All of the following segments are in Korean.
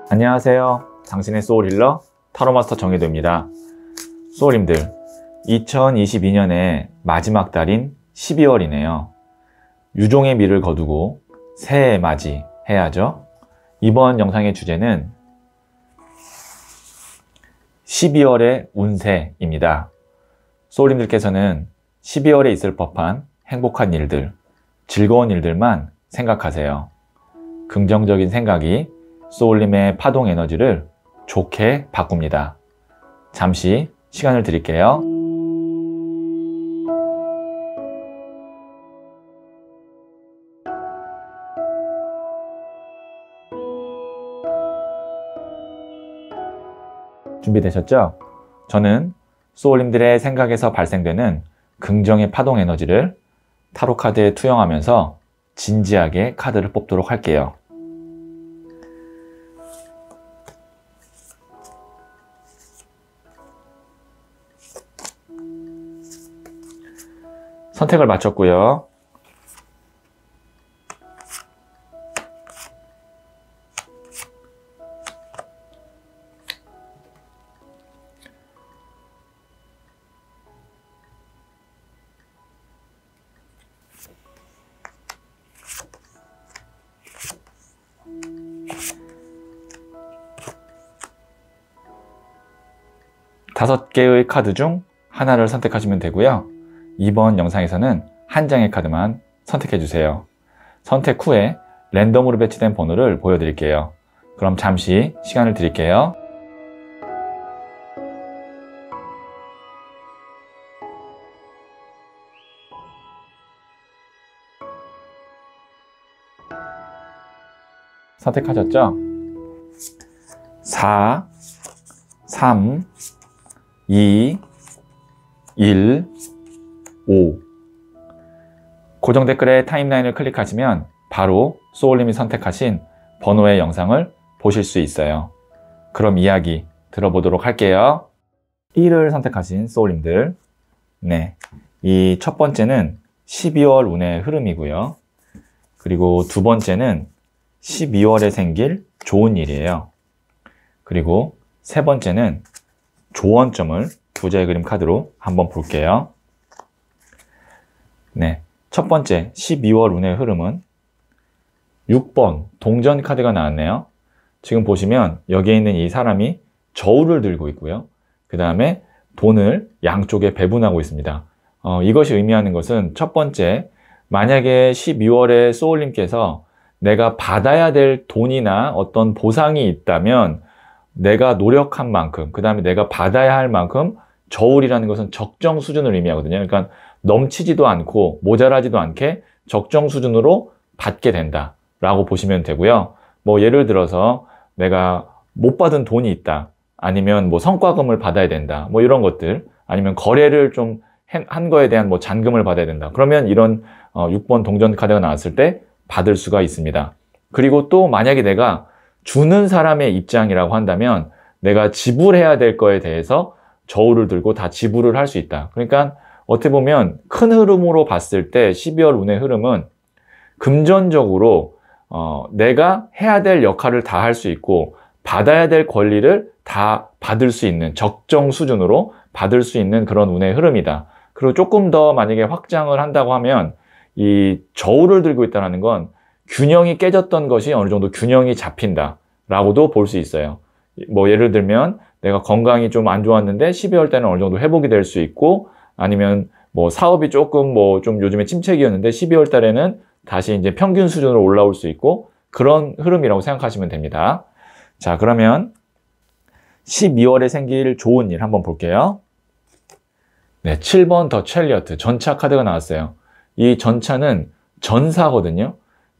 안녕하세요. 당신의 소울힐러 타로마스터 정혜도입니다. 소울님들, 2022년의 마지막 달인 12월이네요. 유종의 미를 거두고 새해 맞이해야죠. 이번 영상의 주제는 12월의 운세입니다. 소울님들께서는 12월에 있을 법한 행복한 일들, 즐거운 일들만 생각하세요. 긍정적인 생각이 소울님의 파동 에너지를 좋게 바꿉니다. 잠시 시간을 드릴게요. 준비되셨죠? 저는 소울님들의 생각에서 발생되는 긍정의 파동 에너지를 타로 카드에 투영하면서 진지하게 카드를 뽑도록 할게요. 선택을 마쳤고요. 다섯 개의 카드 중 하나를 선택하시면 되고요. 이번 영상에서는 한 장의 카드만 선택해 주세요. 선택 후에 랜덤으로 배치된 번호를 보여드릴게요. 그럼 잠시 시간을 드릴게요. 선택하셨죠? 4, 3, 2, 1, 5. 고정 댓글에 타임라인을 클릭하시면 바로 소울님이 선택하신 번호의 영상을 보실 수 있어요. 그럼 이야기 들어보도록 할게요. 1을 선택하신 소울님들, 이 첫 번째는 12월 운의 흐름이고요. 그리고 두 번째는 12월에 생길 좋은 일이에요. 그리고 세 번째는 조언점을 두 장의 그림 카드로 한번 볼게요. 첫 번째 12월 운의 흐름은 6번 동전 카드가 나왔네요. 지금 보시면 여기에 있는 이 사람이 저울을 들고 있고요. 그 다음에 돈을 양쪽에 배분하고 있습니다. 이것이 의미하는 것은 첫 번째, 만약에 12월에 소울님께서 내가 받아야 될 돈이나 어떤 보상이 있다면 내가 노력한 만큼, 그 다음에 내가 받아야 할 만큼 저울이라는 것은 적정 수준을 의미하거든요. 그러니까 넘치지도 않고 모자라지도 않게 적정 수준으로 받게 된다 라고 보시면 되고요. 뭐 예를 들어서 내가 못 받은 돈이 있다, 아니면 뭐 성과금을 받아야 된다, 뭐 이런 것들, 아니면 거래를 좀 한 거에 대한 뭐 잔금을 받아야 된다, 그러면 이런 6번 동전 카드가 나왔을 때 받을 수가 있습니다. 그리고 또 만약에 내가 주는 사람의 입장이라고 한다면 내가 지불해야 될 거에 대해서 저울을 들고 다 지불을 할 수 있다. 그러니까 어떻게 보면 큰 흐름으로 봤을 때 12월 운의 흐름은 금전적으로 내가 해야 될 역할을 다 할 수 있고 받아야 될 권리를 다 받을 수 있는, 적정 수준으로 받을 수 있는 그런 운의 흐름이다. 그리고 조금 더 만약에 확장을 한다고 하면 이 저울을 들고 있다는 건 균형이 깨졌던 것이 어느 정도 균형이 잡힌다 라고도 볼 수 있어요. 뭐 예를 들면 내가 건강이 좀 안 좋았는데 12월 때는 어느 정도 회복이 될 수 있고, 아니면 뭐 사업이 조금 뭐 좀 요즘에 침체기였는데 12월 달에는 다시 이제 평균 수준으로 올라올 수 있고, 그런 흐름이라고 생각하시면 됩니다. 자, 그러면 12월에 생길 좋은 일 한번 볼게요. 7번 더 첼리어트 전차 카드가 나왔어요. 이 전차는 전사거든요.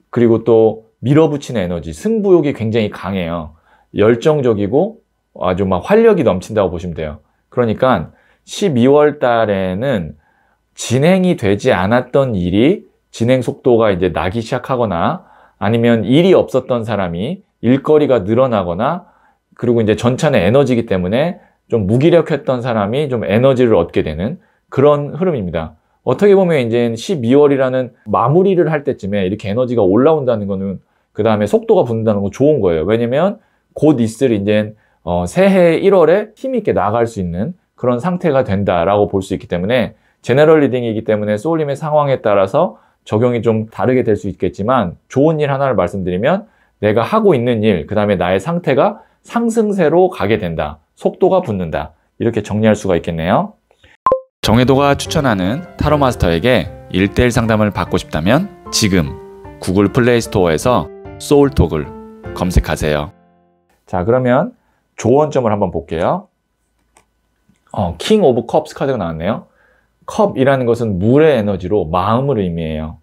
그리고 또 밀어붙이는 에너지, 승부욕이 굉장히 강해요. 열정적이고 아주 막 활력이 넘친다고 보시면 돼요. 그러니까 12월 달에는 진행이 되지 않았던 일이 진행 속도가 이제 나기 시작하거나, 아니면 일이 없었던 사람이 일거리가 늘어나거나, 그리고 이제 전차는 에너지이기 때문에 좀 무기력했던 사람이 좀 에너지를 얻게 되는 그런 흐름입니다. 어떻게 보면 이제 12월이라는 마무리를 할 때쯤에 이렇게 에너지가 올라온다는 거는, 그 다음에 속도가 붙는다는 건 좋은 거예요. 왜냐면 곧 있을 이제 새해 1월에 힘있게 나갈 수 있는 그런 상태가 된다라고 볼 수 있기 때문에 제너럴 리딩이기 때문에 소울님의 상황에 따라서 적용이 좀 다르게 될 수 있겠지만 좋은 일 하나를 말씀드리면 내가 하고 있는 일, 그 다음에 나의 상태가 상승세로 가게 된다. 속도가 붙는다. 이렇게 정리할 수가 있겠네요. 정혜도가 추천하는 타로 마스터에게 1:1 상담을 받고 싶다면 지금 구글 플레이 스토어에서 소울톡을 검색하세요. 자, 그러면 조언점을 한번 볼게요. 킹 오브 컵스 카드가 나왔네요. 컵이라는 것은 물의 에너지로 마음을 의미해요.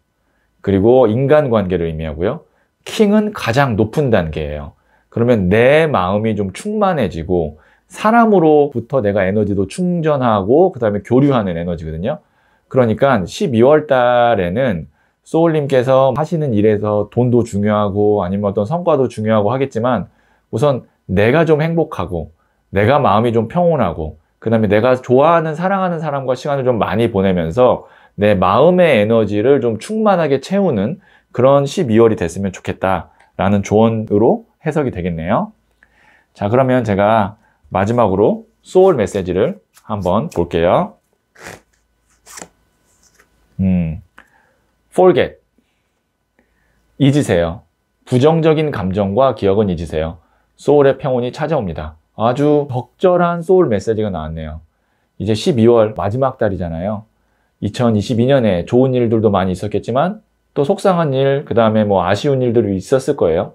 그리고 인간관계를 의미하고요. 킹은 가장 높은 단계예요. 그러면 내 마음이 좀 충만해지고 사람으로부터 내가 에너지도 충전하고 그 다음에 교류하는 에너지거든요. 그러니까 12월 달에는 소울님께서 하시는 일에서 돈도 중요하고 아니면 어떤 성과도 중요하고 하겠지만 우선 내가 좀 행복하고 내가 마음이 좀 평온하고 그 다음에 내가 좋아하는 사랑하는 사람과 시간을 좀 많이 보내면서 내 마음의 에너지를 좀 충만하게 채우는 그런 12월이 됐으면 좋겠다라는 조언으로 해석이 되겠네요. 자, 그러면 제가 마지막으로 소울 메시지를 한번 볼게요. Forget. 잊으세요. 부정적인 감정과 기억은 잊으세요. 소울의 평온이 찾아옵니다. 아주 적절한 소울 메시지가 나왔네요. 이제 12월 마지막 달이잖아요. 2022년에 좋은 일들도 많이 있었겠지만 또 속상한 일, 그 다음에 뭐 아쉬운 일들이 있었을 거예요.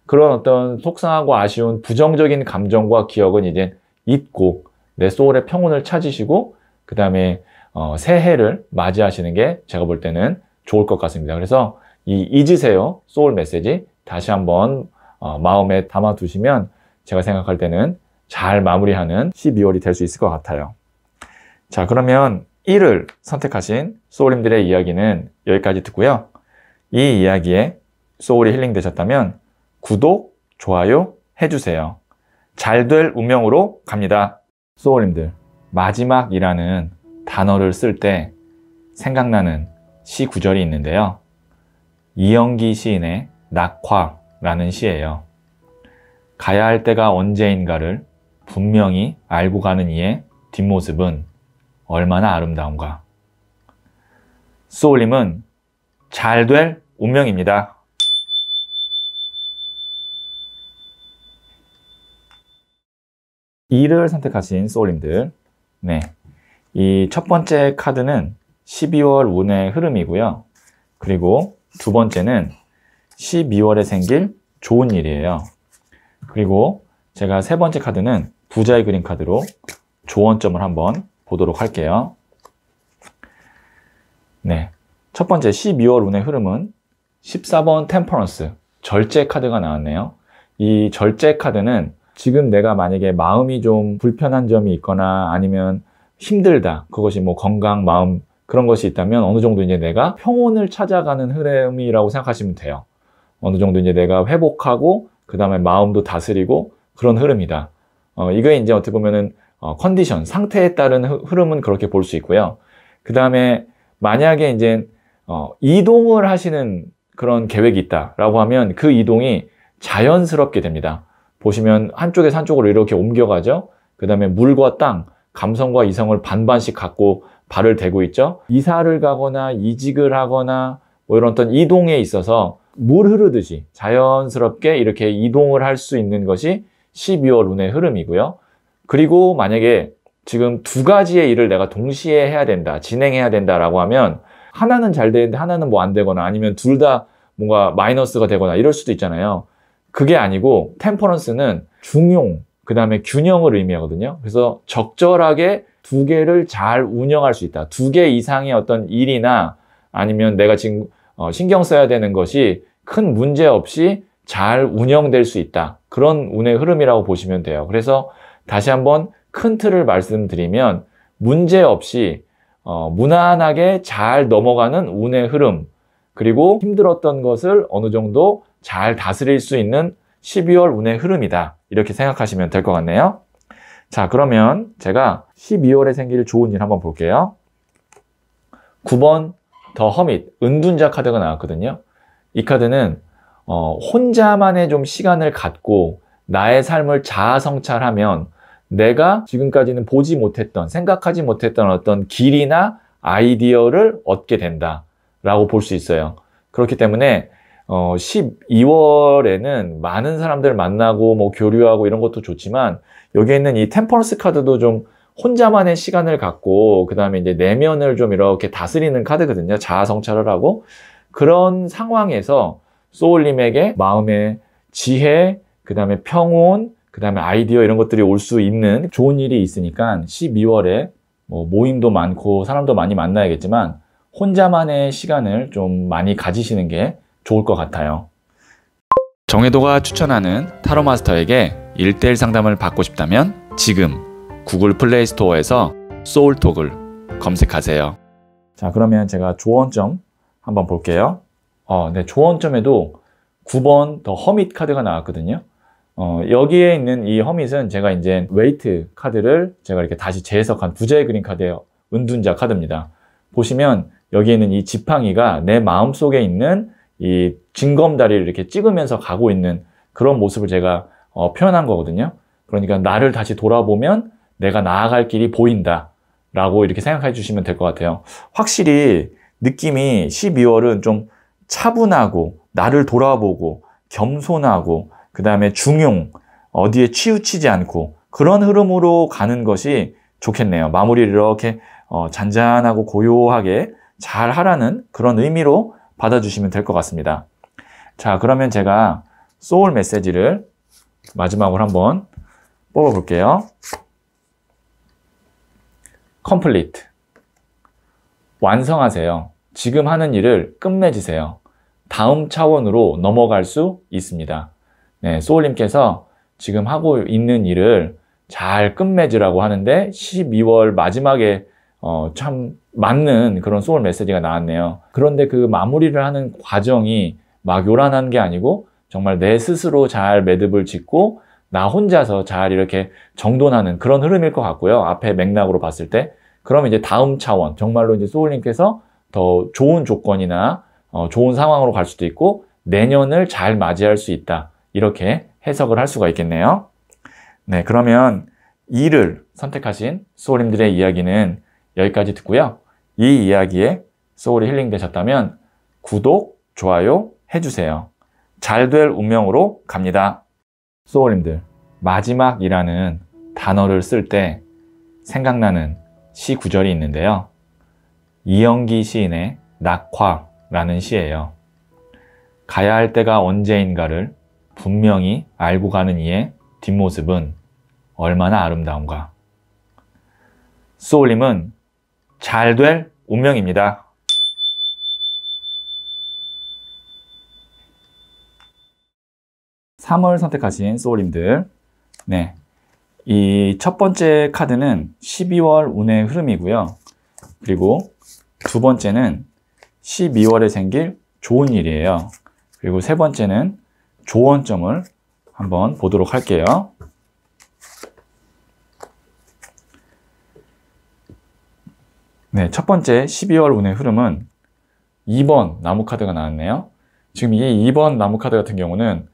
그런 어떤 속상하고 아쉬운 부정적인 감정과 기억은 이제 잊고 내 소울의 평온을 찾으시고 그 다음에 새해를 맞이하시는 게 제가 볼 때는 좋을 것 같습니다. 그래서 이 잊으세요 소울 메시지 다시 한번 마음에 담아 두시면 제가 생각할 때는 잘 마무리하는 12월이 될 수 있을 것 같아요. 자, 그러면 1을 선택하신 소울님들의 이야기는 여기까지 듣고요. 이 이야기에 소울이 힐링 되셨다면 구독, 좋아요 해주세요. 잘 될 운명으로 갑니다. 소울님들, 마지막이라는 단어를 쓸 때 생각나는 시 구절이 있는데요. 이영기 시인의 낙화라는 시예요. 가야 할 때가 언제인가를 분명히 알고 가는 이의 뒷모습은 얼마나 아름다운가. 소울님은 잘 될 운명입니다. 이를 선택하신 소울님들, 네, 이 첫 번째 카드는 12월 운의 흐름이고요. 그리고 두 번째는 12월에 생길 좋은 일이에요. 그리고 제가 세 번째 카드는 부자의 그림 카드로 조언점을 한번 보도록 할게요. 네, 첫 번째 12월 운의 흐름은 14번 템퍼런스, 절제 카드가 나왔네요. 이 절제 카드는 지금 내가 만약에 마음이 좀 불편한 점이 있거나 아니면 힘들다, 그것이 뭐 건강, 마음 그런 것이 있다면 어느 정도 이제 내가 평온을 찾아가는 흐름이라고 생각하시면 돼요. 어느 정도 이제 내가 회복하고 그 다음에 마음도 다스리고 그런 흐름이다. 이게 이제 어떻게 보면은 컨디션, 상태에 따른 흐름은 그렇게 볼 수 있고요. 그 다음에 만약에 이제 이동을 하시는 그런 계획이 있다라고 하면 그 이동이 자연스럽게 됩니다. 보시면 한쪽에서 한쪽으로 이렇게 옮겨가죠. 그 다음에 물과 땅, 감성과 이성을 반반씩 갖고 발을 대고 있죠. 이사를 가거나 이직을 하거나 뭐 이런 어떤 이동에 있어서 물 흐르듯이 자연스럽게 이렇게 이동을 할 수 있는 것이 12월 운의 흐름이고요. 그리고 만약에 지금 두 가지의 일을 내가 동시에 해야 된다, 진행해야 된다라고 하면 하나는 잘 되는데 하나는 뭐 안 되거나 아니면 둘 다 뭔가 마이너스가 되거나 이럴 수도 있잖아요. 그게 아니고 템퍼런스는 중용, 그 다음에 균형을 의미하거든요. 그래서 적절하게 두 개를 잘 운영할 수 있다. 두 개 이상의 어떤 일이나 아니면 내가 지금 신경 써야 되는 것이 큰 문제 없이 잘 운영될 수 있다. 그런 운의 흐름이라고 보시면 돼요. 그래서 다시 한번 큰 틀을 말씀드리면 문제 없이 무난하게 잘 넘어가는 운의 흐름, 그리고 힘들었던 것을 어느 정도 잘 다스릴 수 있는 12월 운의 흐름이다. 이렇게 생각하시면 될 것 같네요. 자, 그러면 제가 12월에 생길 좋은 일 한번 볼게요. 9번 더 허밋, 은둔자 카드가 나왔거든요. 이 카드는 혼자만의 좀 시간을 갖고 나의 삶을 자아성찰하면 내가 지금까지는 보지 못했던, 생각하지 못했던 어떤 길이나 아이디어를 얻게 된다라고 볼 수 있어요. 그렇기 때문에 12월에는 많은 사람들 만나고 뭐 교류하고 이런 것도 좋지만 여기에 있는 이 템퍼런스 카드도 좀 혼자만의 시간을 갖고 그 다음에 이제 내면을 좀 이렇게 다스리는 카드거든요. 자아 성찰을 하고 그런 상황에서 소울님에게 마음의 지혜, 그 다음에 평온, 그 다음에 아이디어 이런 것들이 올 수 있는 좋은 일이 있으니까 12월에 뭐 모임도 많고 사람도 많이 만나야겠지만 혼자만의 시간을 좀 많이 가지시는 게 좋을 것 같아요. 정혜도가 추천하는 타로마스터에게 1:1 상담을 받고 싶다면 지금 구글 플레이 스토어에서 소울톡을 검색하세요. 자, 그러면 제가 조언점 한번 볼게요. 네, 조언점에도 9번 더 허밋 카드가 나왔거든요. 여기에 있는 이 허밋은 제가 이제 웨이트 카드를 제가 이렇게 다시 재해석한 부자의 그림 카드의 은둔자 카드입니다. 보시면 여기에 있는 이 지팡이가 내 마음속에 있는 이 징검다리를 이렇게 찍으면서 가고 있는 그런 모습을 제가 표현한 거거든요. 그러니까 나를 다시 돌아보면 내가 나아갈 길이 보인다 라고 이렇게 생각해 주시면 될 것 같아요. 확실히 느낌이 12월은 좀 차분하고 나를 돌아보고 겸손하고 그 다음에 중용, 어디에 치우치지 않고 그런 흐름으로 가는 것이 좋겠네요. 마무리를 이렇게 잔잔하고 고요하게 잘 하라는 그런 의미로 받아주시면 될 것 같습니다. 자, 그러면 제가 소울 메시지를 마지막으로 한번 뽑아볼게요. complete. 완성하세요. 지금 하는 일을 끝맺으세요. 다음 차원으로 넘어갈 수 있습니다. 네, 소울님께서 지금 하고 있는 일을 잘 끝맺으라고 하는데 12월 마지막에 참 맞는 그런 소울 메시지가 나왔네요. 그런데 그 마무리를 하는 과정이 막 요란한 게 아니고 정말 내 스스로 잘 매듭을 짓고 나 혼자서 잘 이렇게 정돈하는 그런 흐름일 것 같고요. 앞에 맥락으로 봤을 때. 그러면 이제 다음 차원, 정말로 이제 소울님께서 더 좋은 조건이나 좋은 상황으로 갈 수도 있고 내년을 잘 맞이할 수 있다. 이렇게 해석을 할 수가 있겠네요. 네, 그러면 이를 선택하신 소울님들의 이야기는 여기까지 듣고요. 이 이야기에 소울이 힐링되셨다면 구독, 좋아요 해주세요. 잘 될 운명으로 갑니다. 소울님들, 마지막이라는 단어를 쓸 때 생각나는 시 구절이 있는데요. 이영기 시인의 낙화라는 시예요. 가야 할 때가 언제인가를 분명히 알고 가는 이의 뒷모습은 얼마나 아름다운가. 소울님은 잘 될 운명입니다. 3월 선택하신 소울님들, 네, 이 첫 번째 카드는 12월 운의 흐름이고요. 그리고 두 번째는 12월에 생길 좋은 일이에요. 그리고 세 번째는 조언점을 한번 보도록 할게요. 네, 첫 번째 12월 운의 흐름은 2번 나무 카드가 나왔네요. 지금 이 2번 나무 카드 같은 경우는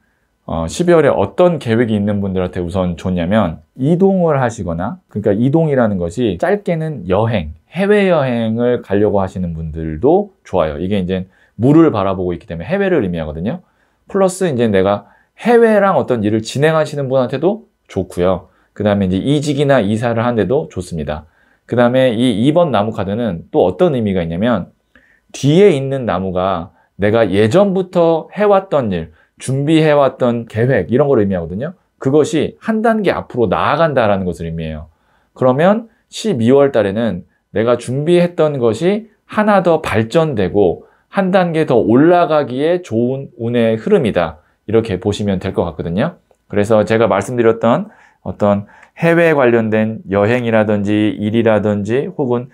12월에 어떤 계획이 있는 분들한테 우선 좋냐면 이동을 하시거나, 그러니까 이동이라는 것이 짧게는 여행, 해외여행을 가려고 하시는 분들도 좋아요. 이게 이제 물을 바라보고 있기 때문에 해외를 의미하거든요. 플러스 이제 내가 해외랑 어떤 일을 진행하시는 분한테도 좋고요. 그 다음에 이제 이직이나 이사를 하는데도 좋습니다. 그 다음에 이 2번 나무 카드는 또 어떤 의미가 있냐면 뒤에 있는 나무가 내가 예전부터 해왔던 일, 준비해왔던 계획 이런 걸 의미하거든요. 그것이 한 단계 앞으로 나아간다라는 것을 의미해요. 그러면 12월 달에는 내가 준비했던 것이 하나 더 발전되고 한 단계 더 올라가기에 좋은 운의 흐름이다. 이렇게 보시면 될 것 같거든요. 그래서 제가 말씀드렸던 어떤 해외에 관련된 여행이라든지 일이라든지 혹은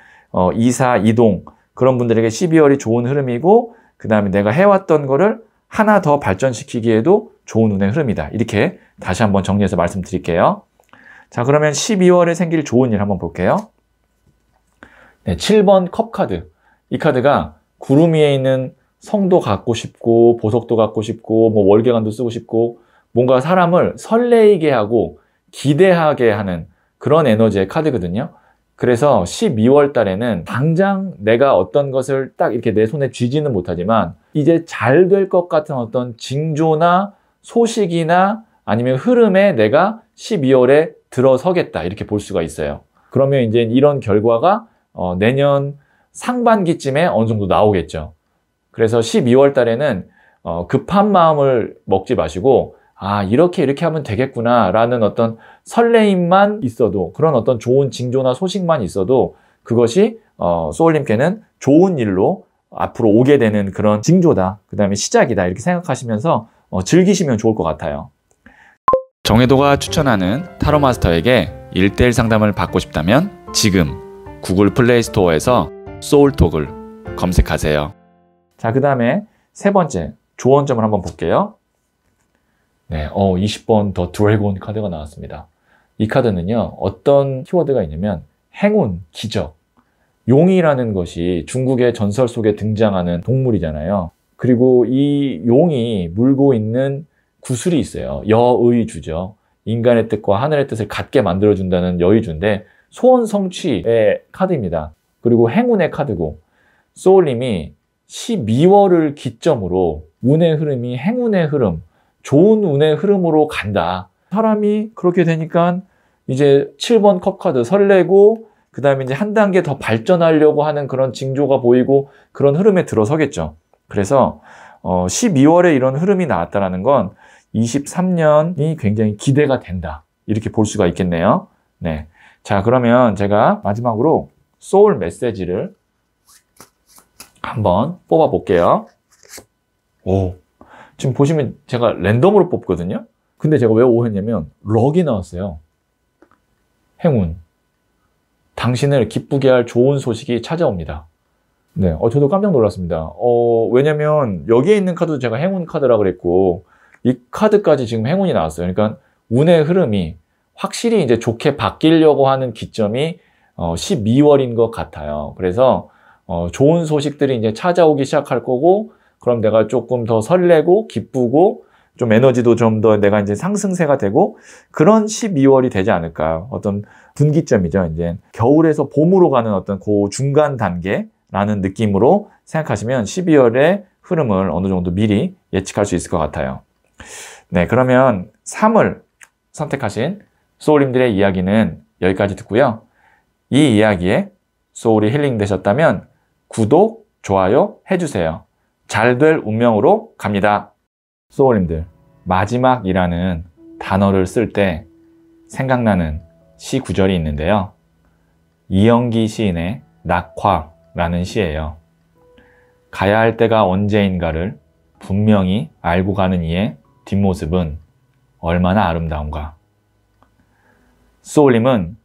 이사, 이동 그런 분들에게 12월이 좋은 흐름이고 그 다음에 내가 해왔던 거를 하나 더 발전시키기에도 좋은 운의 흐름이다. 이렇게 다시 한번 정리해서 말씀드릴게요. 자, 그러면 12월에 생길 좋은 일 한번 볼게요. 네, 7번 컵 카드. 이 카드가 구름 위에 있는 성도 갖고 싶고 보석도 갖고 싶고 뭐 월계관도 쓰고 싶고 뭔가 사람을 설레이게 하고 기대하게 하는 그런 에너지의 카드거든요. 그래서 12월 달에는 당장 내가 어떤 것을 딱 이렇게 내 손에 쥐지는 못하지만 이제 잘 될 것 같은 어떤 징조나 소식이나 아니면 흐름에 내가 12월에 들어서겠다 이렇게 볼 수가 있어요. 그러면 이제 이런 결과가 내년 상반기쯤에 어느 정도 나오겠죠. 그래서 12월 달에는 급한 마음을 먹지 마시고 이렇게 하면 되겠구나 라는 어떤 설레임만 있어도, 그런 어떤 좋은 징조나 소식만 있어도 그것이 소울님께는 좋은 일로 앞으로 오게 되는 그런 징조다, 그 다음에 시작이다 이렇게 생각하시면서 즐기시면 좋을 것 같아요. 정혜도가 추천하는 타로마스터에게 1:1 상담을 받고 싶다면 지금 구글 플레이 스토어에서 소울톡을 검색하세요. 자, 그 다음에 세 번째 조언점을 한번 볼게요. 네, 20번 더 드래곤 카드가 나왔습니다. 이 카드는요, 어떤 키워드가 있냐면 행운, 기적, 용이라는 것이 중국의 전설 속에 등장하는 동물이잖아요. 그리고 이 용이 물고 있는 구슬이 있어요. 여의주죠. 인간의 뜻과 하늘의 뜻을 같게 만들어준다는 여의주인데 소원 성취의 카드입니다. 그리고 행운의 카드고, 소울님이 12월을 기점으로 운의 흐름이 행운의 흐름, 좋은 운의 흐름으로 간다. 사람이 그렇게 되니까 이제 7번 컵 카드 설레고, 그 다음에 이제 한 단계 더 발전하려고 하는 그런 징조가 보이고 그런 흐름에 들어서겠죠. 그래서 12월에 이런 흐름이 나왔다는 건 23년이 굉장히 기대가 된다, 이렇게 볼 수가 있겠네요. 네. 자, 그러면 제가 마지막으로 소울 메시지를 한번 뽑아 볼게요. 지금 보시면 제가 랜덤으로 뽑거든요. 근데 제가 왜 오했냐면 럭이 나왔어요. 행운. 당신을 기쁘게 할 좋은 소식이 찾아옵니다. 네, 저도 깜짝 놀랐습니다. 왜냐면 여기에 있는 카드도 제가 행운 카드라 그랬고 이 카드까지 지금 행운이 나왔어요. 그러니까 운의 흐름이 확실히 이제 좋게 바뀌려고 하는 기점이 12월인 것 같아요. 그래서 좋은 소식들이 이제 찾아오기 시작할 거고, 그럼 내가 조금 더 설레고 기쁘고 좀 에너지도 좀 더 내가 이제 상승세가 되고 그런 12월이 되지 않을까. 어떤 분기점이죠. 이제 겨울에서 봄으로 가는 어떤 그 중간 단계라는 느낌으로 생각하시면 12월의 흐름을 어느 정도 미리 예측할 수 있을 것 같아요. 네, 그러면 3을 선택하신 소울님들의 이야기는 여기까지 듣고요. 이 이야기에 소울이 힐링 되셨다면 구독, 좋아요 해주세요. 잘 될 운명으로 갑니다. 소울님들, 마지막이라는 단어를 쓸 때 생각나는 시 구절이 있는데요. 이영기 시인의 낙화라는 시예요. 가야 할 때가 언제인가를 분명히 알고 가는 이의 뒷모습은 얼마나 아름다운가. 소울님은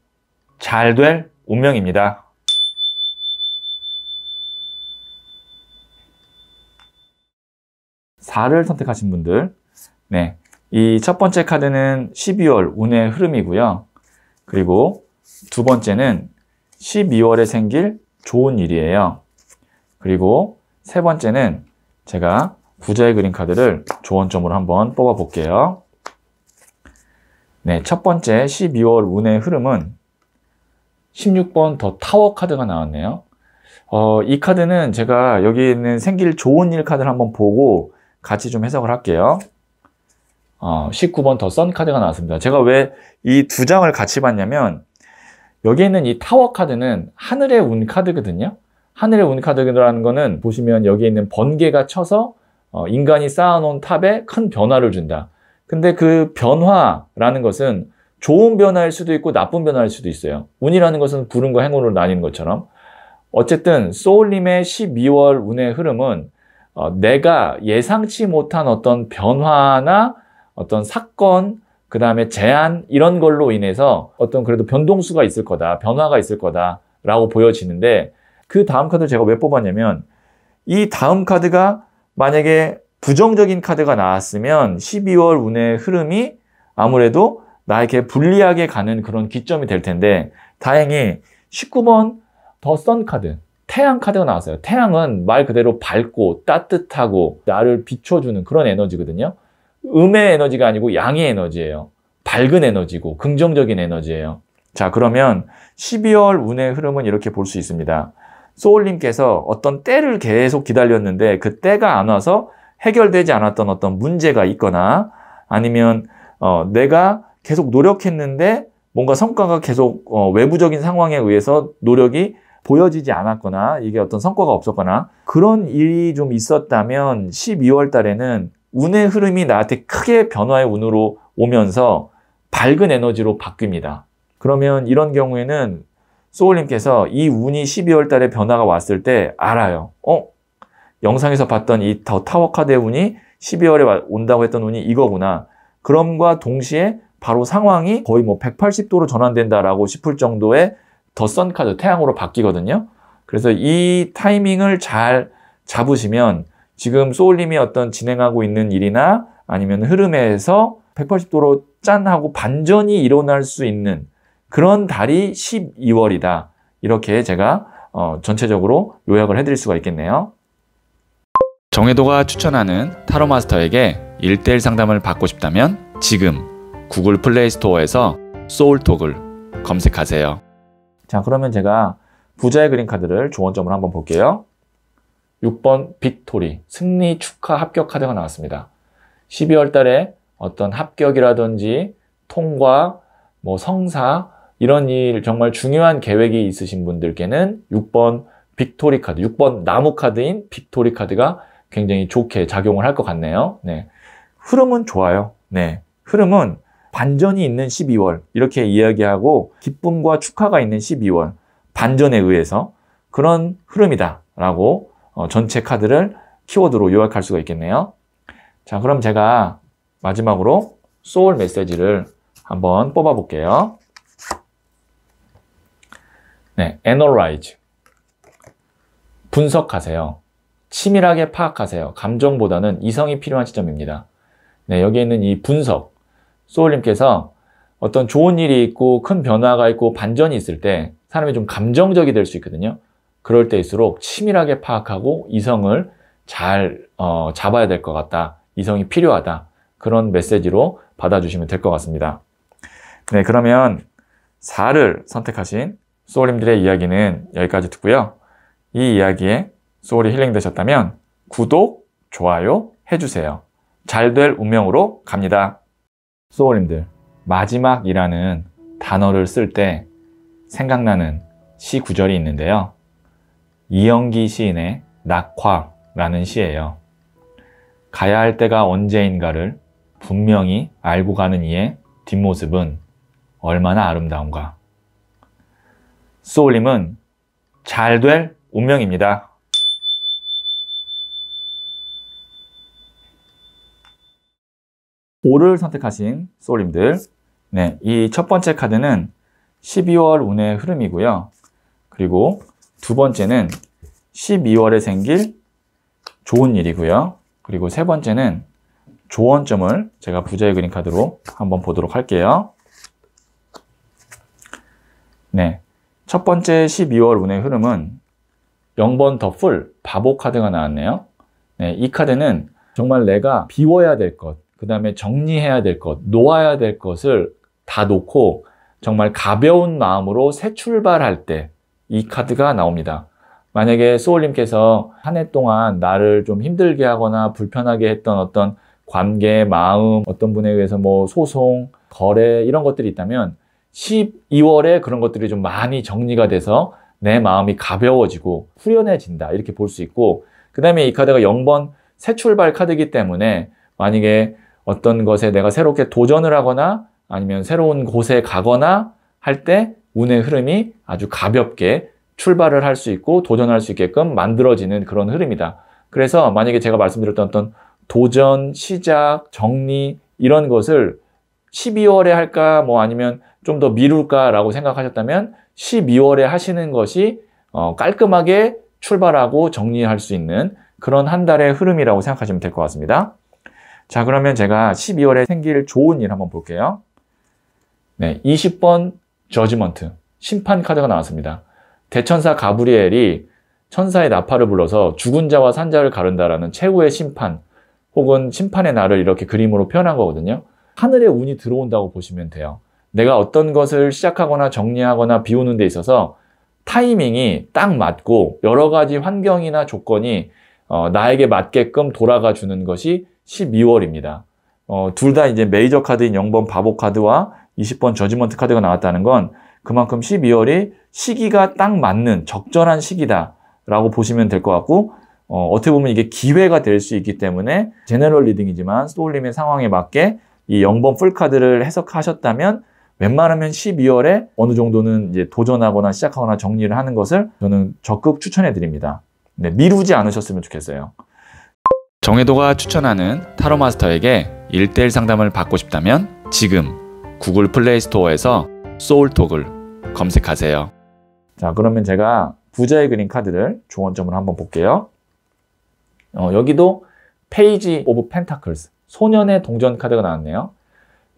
잘 될 운명입니다. (4를) 선택하신 분들, 네, 이 첫 번째 카드는 12월 운의 흐름이고요. 그리고 두 번째는 12월에 생길 좋은 일이에요. 그리고 세 번째는 제가 부자의 그림 카드를 조언점으로 한번 뽑아 볼게요. 네, 첫 번째 12월 운의 흐름은 16번 더 타워 카드가 나왔네요. 이 카드는 제가 여기 있는 생길 좋은 일 카드를 한번 보고 같이 좀 해석을 할게요. 19번 더 선 카드가 나왔습니다. 제가 왜 이 두 장을 같이 봤냐면 여기 있는 이 타워 카드는 하늘의 운 카드거든요. 하늘의 운 카드라는 거는 보시면 여기 있는 번개가 쳐서 인간이 쌓아놓은 탑에 큰 변화를 준다. 근데 그 변화라는 것은 좋은 변화일 수도 있고 나쁜 변화일 수도 있어요. 운이라는 것은 불운과 행운으로 나뉘는 것처럼. 어쨌든 소울님의 12월 운의 흐름은 내가 예상치 못한 어떤 변화나 어떤 사건, 그 다음에 제안, 이런 걸로 인해서 어떤 그래도 변동수가 있을 거다, 변화가 있을 거다 라고 보여지는데, 그 다음 카드 제가 왜 뽑았냐면 이 다음 카드가 만약에 부정적인 카드가 나왔으면 12월 운의 흐름이 아무래도 나에게 불리하게 가는 그런 기점이 될 텐데, 다행히 19번 더 선 카드, 태양 카드가 나왔어요. 태양은 말 그대로 밝고 따뜻하고 나를 비춰주는 그런 에너지거든요. 음의 에너지가 아니고 양의 에너지예요. 밝은 에너지고 긍정적인 에너지예요. 자, 그러면 12월 운의 흐름은 이렇게 볼 수 있습니다. 소울님께서 어떤 때를 계속 기다렸는데 그 때가 안 와서 해결되지 않았던 어떤 문제가 있거나 아니면 내가 계속 노력했는데 뭔가 성과가 계속 외부적인 상황에 의해서 노력이 보여지지 않았거나 이게 어떤 성과가 없었거나 그런 일이 좀 있었다면 12월 달에는 운의 흐름이 나한테 크게 변화의 운으로 오면서 밝은 에너지로 바뀝니다. 그러면 이런 경우에는 소울님께서 이 운이 12월 달에 변화가 왔을 때 알아요. 영상에서 봤던 이 더 타워 카드의 운이 12월에 온다고 했던 운이 이거구나. 그럼과 동시에 바로 상황이 거의 뭐 180도로 전환된다라고 싶을 정도의 더 선 카드, 태양으로 바뀌거든요. 그래서 이 타이밍을 잘 잡으시면 지금 소울님이 어떤 진행하고 있는 일이나 아니면 흐름에서 180도로 짠 하고 반전이 일어날 수 있는 그런 달이 12월이다. 이렇게 제가 전체적으로 요약을 해드릴 수가 있겠네요. 정혜도가 추천하는 타로 마스터에게 1:1 상담을 받고 싶다면 지금 구글 플레이 스토어에서 소울톡을 검색하세요. 자, 그러면 제가 부자의 그림 카드를 조언점을 한번 볼게요. 6번 빅토리, 승리 축하 합격 카드가 나왔습니다. 12월 달에 어떤 합격이라든지 통과, 뭐 성사 이런 일 정말 중요한 계획이 있으신 분들께는 6번 빅토리 카드, 6번 나무 카드인 빅토리 카드가 굉장히 좋게 작용을 할 것 같네요. 네. 흐름은 좋아요. 네. 흐름은 반전이 있는 12월 이렇게 이야기하고 기쁨과 축하가 있는 12월 반전에 의해서 그런 흐름이다 라고 전체 카드를 키워드로 요약할 수가 있겠네요. 자, 그럼 제가 마지막으로 소울 메시지를 한번 뽑아 볼게요. 네, Analyze. 분석하세요. 치밀하게 파악하세요. 감정보다는 이성이 필요한 시점입니다. 네, 여기 있는 이 분석. 소울님께서 어떤 좋은 일이 있고 큰 변화가 있고 반전이 있을 때 사람이 좀 감정적이 될 수 있거든요. 그럴 때일수록 치밀하게 파악하고 이성을 잘 잡아야 될 것 같다. 이성이 필요하다. 그런 메시지로 받아주시면 될 것 같습니다. 네, 그러면 4를 선택하신 소울님들의 이야기는 여기까지 듣고요. 이 이야기에 소울이 힐링 되셨다면 구독, 좋아요 해주세요. 잘 될 운명으로 갑니다. 소울님들, 마지막이라는 단어를 쓸 때 생각나는 시 구절이 있는데요. 이영기 시인의 낙화라는 시예요. 가야 할 때가 언제인가를 분명히 알고 가는 이의 뒷모습은 얼마나 아름다운가. 소울님은 잘 될 운명입니다. 오를 선택하신 소울님들, 네, 이 첫 번째 카드는 12월 운의 흐름이고요. 그리고 두 번째는 12월에 생길 좋은 일이고요. 그리고 세 번째는 조언점을 제가 부자의 그림 카드로 한번 보도록 할게요. 네, 첫 번째 12월 운의 흐름은 0번 더 풀, 바보 카드가 나왔네요. 네, 이 카드는 정말 내가 비워야 될 것, 그 다음에 정리해야 될 것, 놓아야 될 것을 다 놓고 정말 가벼운 마음으로 새 출발할 때 이 카드가 나옵니다. 만약에 소울님께서 한 해 동안 나를 좀 힘들게 하거나 불편하게 했던 어떤 관계, 마음, 어떤 분에 의해서 뭐 소송, 거래 이런 것들이 있다면 12월에 그런 것들이 좀 많이 정리가 돼서 내 마음이 가벼워지고 후련해진다 이렇게 볼 수 있고, 그 다음에 이 카드가 0번 새 출발 카드이기 때문에 만약에 어떤 것에 내가 새롭게 도전을 하거나 아니면 새로운 곳에 가거나 할 때 운의 흐름이 아주 가볍게 출발을 할 수 있고 도전할 수 있게끔 만들어지는 그런 흐름이다. 그래서 만약에 제가 말씀드렸던 어떤 도전, 시작, 정리 이런 것을 12월에 할까 뭐 아니면 좀 더 미룰까라고 생각하셨다면 12월에 하시는 것이 깔끔하게 출발하고 정리할 수 있는 그런 한 달의 흐름이라고 생각하시면 될 것 같습니다. 자, 그러면 제가 12월에 생길 좋은 일 한번 볼게요. 네, 20번 저지먼트, 심판 카드가 나왔습니다. 대천사 가브리엘이 천사의 나팔을 불러서 죽은 자와 산 자를 가른다라는 최후의 심판, 혹은 심판의 날을 이렇게 그림으로 표현한 거거든요. 하늘에 운이 들어온다고 보시면 돼요. 내가 어떤 것을 시작하거나 정리하거나 비우는 데 있어서 타이밍이 딱 맞고 여러 가지 환경이나 조건이 나에게 맞게끔 돌아가 주는 것이 12월입니다. 둘 다 이제 메이저 카드인 0번 바보 카드와 20번 저지먼트 카드가 나왔다는 건 그만큼 12월이 시기가 딱 맞는 적절한 시기다라고 보시면 될 것 같고, 어떻게 보면 이게 기회가 될 수 있기 때문에 제너럴 리딩이지만 소울님의 상황에 맞게 이 0번 풀 카드를 해석하셨다면 웬만하면 12월에 어느 정도는 이제 도전하거나 시작하거나 정리를 하는 것을 저는 적극 추천해 드립니다. 네, 미루지 않으셨으면 좋겠어요. 정혜도가 추천하는 타로 마스터에게 1:1 상담을 받고 싶다면 지금 구글 플레이 스토어에서 소울톡을 검색하세요. 자, 그러면 제가 부자의 그린 카드를 조언점으로 한번 볼게요. 여기도 페이지 오브 펜타클스, 소년의 동전 카드가 나왔네요.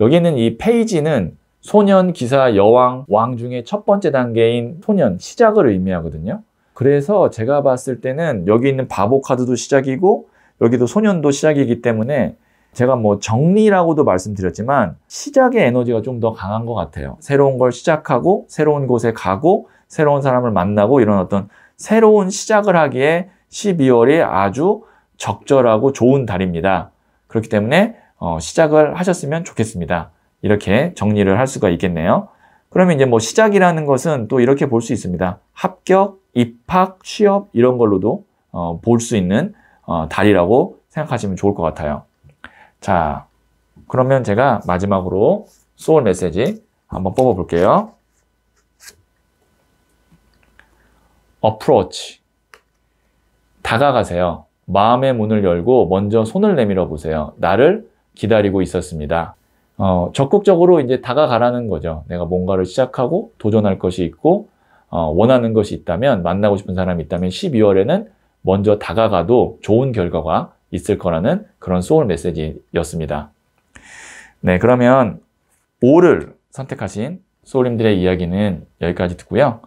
여기는 이 페이지는 소년, 기사, 여왕, 왕 중에 첫 번째 단계인 소년, 시작을 의미하거든요. 그래서 제가 봤을 때는 여기 있는 바보 카드도 시작이고 여기도 소년도 시작이기 때문에 제가 뭐 정리라고도 말씀드렸지만 시작의 에너지가 좀 더 강한 것 같아요. 새로운 걸 시작하고 새로운 곳에 가고 새로운 사람을 만나고 이런 어떤 새로운 시작을 하기에 12월이 아주 적절하고 좋은 달입니다. 그렇기 때문에 시작을 하셨으면 좋겠습니다. 이렇게 정리를 할 수가 있겠네요. 그러면 이제 뭐 시작이라는 것은 또 이렇게 볼 수 있습니다. 합격, 입학, 취업 이런 걸로도 볼 수 있는 달이라고 생각하시면 좋을 것 같아요. 자, 그러면 제가 마지막으로 소울 메시지 한번 뽑아볼게요. Approach. 다가가세요. 마음의 문을 열고 먼저 손을 내밀어 보세요. 나를 기다리고 있었습니다. 적극적으로 이제 다가가라는 거죠. 내가 뭔가를 시작하고 도전할 것이 있고 원하는 것이 있다면, 만나고 싶은 사람이 있다면 12월에는 먼저 다가가도 좋은 결과가 있을 거라는 그런 소울 메시지였습니다. 네, 그러면 5를 선택하신 소울님들의 이야기는 여기까지 듣고요.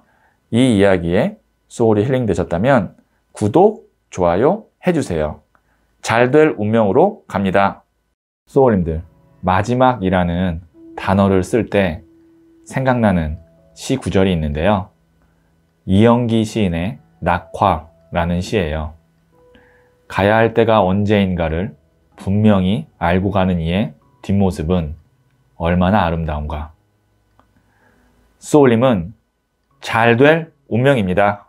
이 이야기에 소울이 힐링 되셨다면 구독, 좋아요 해주세요. 잘 될 운명으로 갑니다. 소울님들, 마지막이라는 단어를 쓸 때 생각나는 시 구절이 있는데요. 이영기 시인의 낙화라는 시예요. 가야 할 때가 언제인가를 분명히 알고 가는 이의 뒷모습은 얼마나 아름다운가. 소울님은 잘 될 운명입니다.